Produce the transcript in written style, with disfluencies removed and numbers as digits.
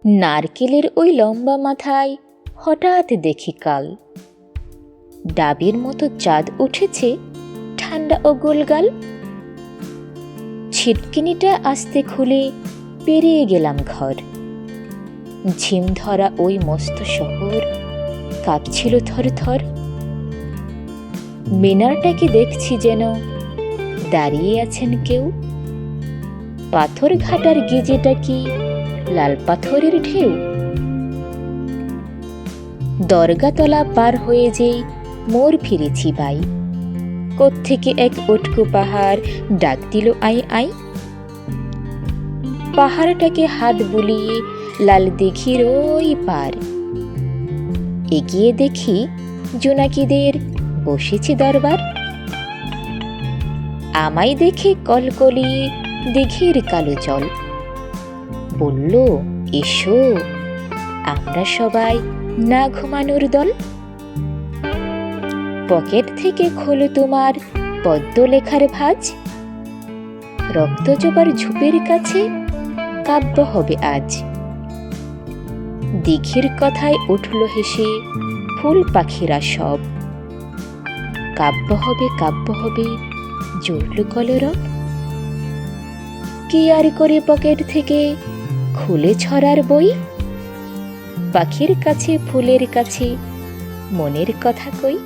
নারকেলের ওই লম্বা মাথায় হঠাৎ দেখি কাল, ডাবের মতো চাঁদ উঠেছে ঠান্ডা ও গোলগাল। ছিটকিনিটা আস্তে খুলে পেরিয়ে গেলাম ঘর, ঝিম ধরা ওই মস্ত শহর কাঁপছিল থর থর। মিনারটাকে দেখছি যেন দাঁড়িয়ে আছেন কেউ, পাথর ঘাটার গেজেটা কি লাল পাথরের ঢেউ। দরগাতলা পার হয়ে যেই মোর ফিরেছি বাই, কোত্থেকে এক উটকো পাহাড় ডাক দিল আই আই। পাহাড়টাকে হাত বুলিয়ে লাল দিঘির ওই পার, এগিয়ে দেখি জোনাকিদের বসেছে দরবার। আমায় দেখে কলকলিয়ে দিঘির কালো জল, বলল এসো আমরা সবাই না ঘুমানোর দল। পকেট থেকে খোলো তোমার পদ্ম লেখার ভাঁজ, রক্ত জবার ঝোপের কাছে কাব্য হবে আজ। দিঘির কথায় উঠল হেসে ফুল পাখিরা সব, কাব্য হবে জুড়ল কলরব। কি আর করে পকেট থেকে খুলে ছড়ার বই, পাখির কাছে ফুলের কাছে মনের কথা কই।